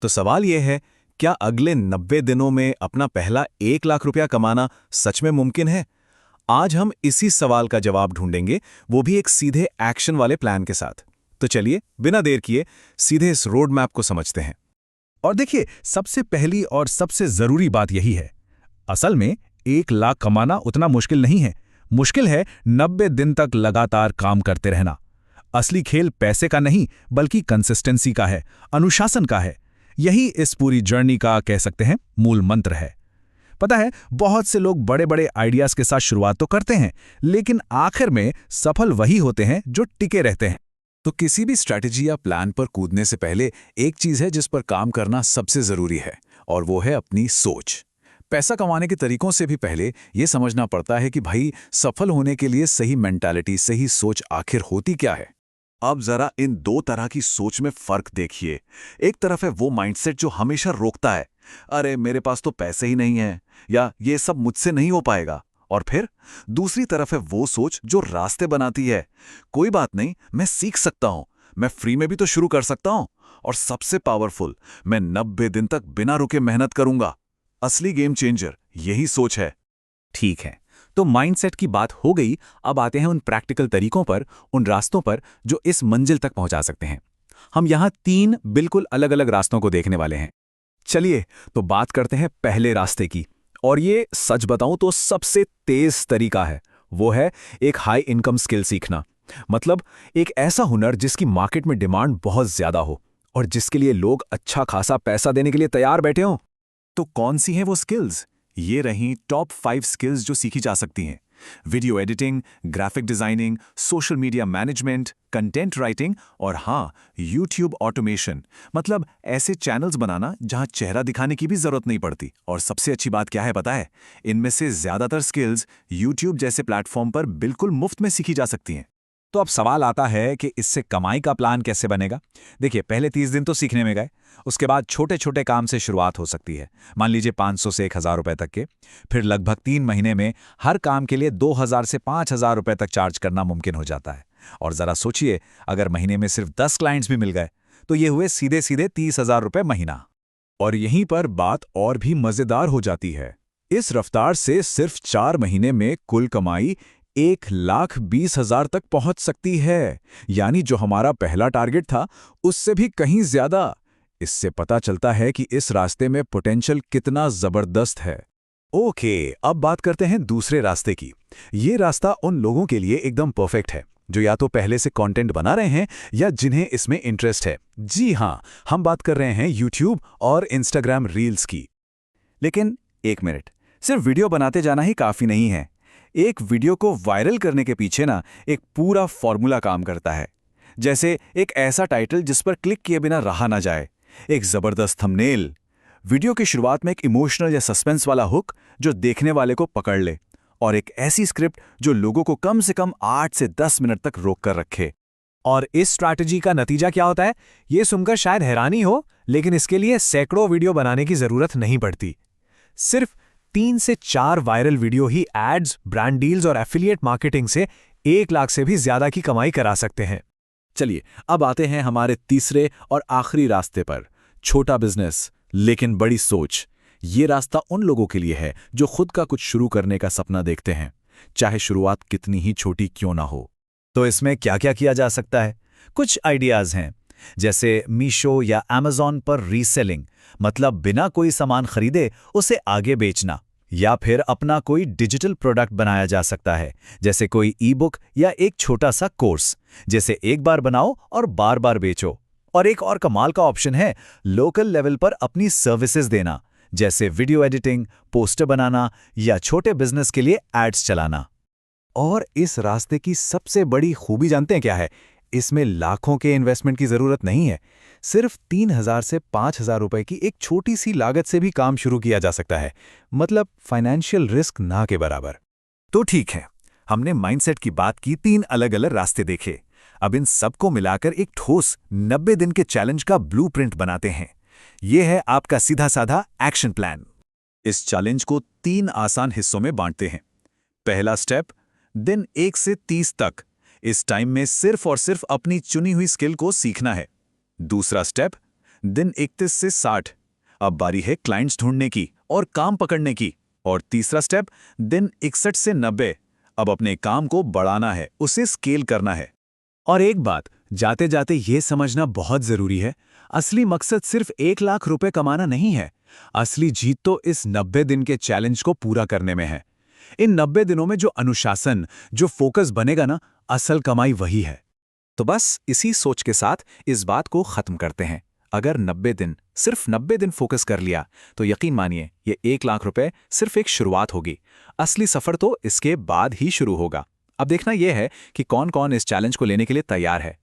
तो सवाल यह है, क्या अगले 90 दिनों में अपना पहला 1 लाख रुपया कमाना सच में मुमकिन है? आज हम इसी सवाल का जवाब ढूंढेंगे, वो भी एक सीधे एक्शन वाले प्लान के साथ। तो चलिए, बिना देर किए सीधे इस रोड मैप को समझते हैं। और देखिए, सबसे पहली और सबसे जरूरी बात यही है, असल में 1 लाख कमाना उतना मुश्किल नहीं है। मुश्किल है 90 दिन तक लगातार काम करते रहना। असली खेल पैसे का नहीं, बल्कि कंसिस्टेंसी का है, अनुशासन का है। यही इस पूरी जर्नी का, कह सकते हैं, मूल मंत्र है। पता है, बहुत से लोग बड़े बड़े आइडियाज के साथ शुरुआत तो करते हैं, लेकिन आखिर में सफल वही होते हैं जो टिके रहते हैं। तो किसी भी स्ट्रैटेजी या प्लान पर कूदने से पहले एक चीज है जिस पर काम करना सबसे जरूरी है, और वो है अपनी सोच। पैसा कमाने के तरीकों से भी पहले ये समझना पड़ता है कि भाई, सफल होने के लिए सही मेंटालिटी, सही सोच आखिर होती क्या है। अब जरा इन दो तरह की सोच में फर्क देखिए। एक तरफ है वो माइंडसेट जो हमेशा रोकता है, अरे मेरे पास तो पैसे ही नहीं है, या ये सब मुझसे नहीं हो पाएगा। और फिर दूसरी तरफ है वो सोच जो रास्ते बनाती है, कोई बात नहीं, मैं सीख सकता हूं, मैं फ्री में भी तो शुरू कर सकता हूं। और सबसे पावरफुल, मैं 90 दिन तक बिना रुके मेहनत करूंगा। असली गेम चेंजर यही सोच है। ठीक है, तो माइंडसेट की बात हो गई। अब आते हैं उन प्रैक्टिकल तरीकों पर, उन रास्तों पर जो इस मंजिल तक पहुंचा सकते हैं। हम यहां 3 बिल्कुल अलग अलग रास्तों को देखने वाले हैं। चलिए, तो बात करते हैं पहले रास्ते की। और ये, सच बताऊं तो, सबसे तेज तरीका है। वो है एक हाई इनकम स्किल सीखना। मतलब एक ऐसा हुनर जिसकी मार्केट में डिमांड बहुत ज्यादा हो और जिसके लिए लोग अच्छा खासा पैसा देने के लिए तैयार बैठे हों। तो कौन सी हैं वो स्किल्स? ये रहीं टॉप 5 स्किल्स जो सीखी जा सकती हैं। Video editing, graphic designing, social media management, content writing और हाँ, यूट्यूब ऑटोमेशन। मतलब ऐसे चैनल्स बनाना जहां चेहरा दिखाने की भी जरूरत नहीं पड़ती। और सबसे अच्छी बात क्या है पता है? इनमें से ज्यादातर स्किल्स यूट्यूब जैसे प्लेटफॉर्म पर बिल्कुल मुफ्त में सीखी जा सकती हैं। तो अब सवाल आता है कि इससे कमाई का प्लान कैसे बनेगा। देखिए, पहले 30 दिन तो सीखने में गए, उसके बाद छोटे छोटे काम से शुरुआत हो सकती है। मान लीजिए 500 से 1000 रुपए तक के। फिर लगभग 3 महीने में हर काम के लिए 2000 से 5000 रुपए तक चार्ज करना मुमकिन हो जाता है। और जरा सोचिए, अगर महीने में सिर्फ 10 क्लाइंट्स भी मिल गए तो ये हुए सीधे सीधे 30,000 रुपए महीना। और यहीं पर बात और भी मजेदार हो जाती है। इस रफ्तार से सिर्फ 4 महीने में कुल कमाई 1,20,000 तक पहुंच सकती है। यानी जो हमारा पहला टारगेट था, उससे भी कहीं ज्यादा। इससे पता चलता है कि इस रास्ते में पोटेंशियल कितना जबरदस्त है। ओके, अब बात करते हैं दूसरे रास्ते की। ये रास्ता उन लोगों के लिए एकदम परफेक्ट है जो या तो पहले से कंटेंट बना रहे हैं या जिन्हें इसमें इंटरेस्ट है। जी हाँ, हम बात कर रहे हैं यूट्यूब और इंस्टाग्राम रील्स की। लेकिन एक मिनट, सिर्फ वीडियो बनाते जाना ही काफी नहीं है। एक वीडियो को वायरल करने के पीछे ना एक पूरा फॉर्मूला काम करता है। जैसे एक ऐसा टाइटल जिस पर क्लिक किए बिना रहा ना जाए, एक जबरदस्त थंबनेल, वीडियो की शुरुआत में एक इमोशनल या सस्पेंस वाला हुक जो देखने वाले को पकड़ ले, और एक ऐसी स्क्रिप्ट जो लोगों को कम से कम 8 से 10 मिनट तक रोक कर रखे। और इस स्ट्रैटेजी का नतीजा क्या होता है, ये सुनकर शायद हैरानी हो, लेकिन इसके लिए सैकड़ों वीडियो बनाने की जरूरत नहीं पड़ती। सिर्फ 3 से 4 वायरल वीडियो ही एड्स, ब्रांड डील्स और एफिलिएट मार्केटिंग से 1 लाख से भी ज्यादा की कमाई करा सकते हैं। चलिए, अब आते हैं हमारे तीसरे और आखिरी रास्ते पर, छोटा बिजनेस लेकिन बड़ी सोच। ये रास्ता उन लोगों के लिए है जो खुद का कुछ शुरू करने का सपना देखते हैं, चाहे शुरुआत कितनी ही छोटी क्यों ना हो। तो इसमें क्या क्या किया जा सकता है? कुछ आइडियाज हैं, जैसे मीशो या अमेज़न पर रीसेलिंग, मतलब बिना कोई सामान खरीदे उसे आगे बेचना। या फिर अपना कोई डिजिटल प्रोडक्ट बनाया जा सकता है, जैसे कोई ई बुक या एक छोटा सा कोर्स, जैसे एक बार बनाओ और बार बार बेचो। और एक और कमाल का ऑप्शन है लोकल लेवल पर अपनी सर्विसेज देना, जैसे वीडियो एडिटिंग, पोस्टर बनाना या छोटे बिजनेस के लिए एड्स चलाना। और इस रास्ते की सबसे बड़ी खूबी जानते हैं क्या है? इसमें लाखों के इन्वेस्टमेंट की जरूरत नहीं है। सिर्फ 3,000 से 5,000 रुपए की एक छोटी सी लागत से भी काम शुरू किया जा सकता है। मतलब फाइनेंशियल रिस्क ना के बराबर। तो ठीक है, हमने माइंडसेट की बात की, 3 अलग अलग रास्ते देखे। अब इन सबको मिलाकर एक ठोस 90 दिन के चैलेंज का ब्लूप्रिंट बनाते हैं। यह है आपका सीधा साधा एक्शन प्लान। इस चैलेंज को 3 आसान हिस्सों में बांटते हैं। पहला स्टेप, दिन 1 से 30 तक। इस टाइम में सिर्फ और सिर्फ अपनी चुनी हुई स्किल को सीखना है। दूसरा स्टेप, दिन 31 से 60। अब बारी है क्लाइंट्स ढूंढने की और काम पकड़ने की। और तीसरा स्टेप, दिन 61 से 90। अब अपने काम को बढ़ाना है, उसे स्केल करना है। और एक बात जाते जाते ये समझना बहुत जरूरी है, असली मकसद सिर्फ 1 लाख रुपए कमाना नहीं है। असली जीत तो इस 90 दिन के चैलेंज को पूरा करने में है। इन 90 दिनों में जो अनुशासन, जो फोकस बनेगा ना, असल कमाई वही है। तो बस इसी सोच के साथ इस बात को खत्म करते हैं। अगर 90 दिन, सिर्फ 90 दिन फोकस कर लिया तो यकीन मानिए ये 1 लाख रुपए सिर्फ एक शुरुआत होगी। असली सफर तो इसके बाद ही शुरू होगा। अब देखना यह है कि कौन कौन इस चैलेंज को लेने के लिए तैयार है।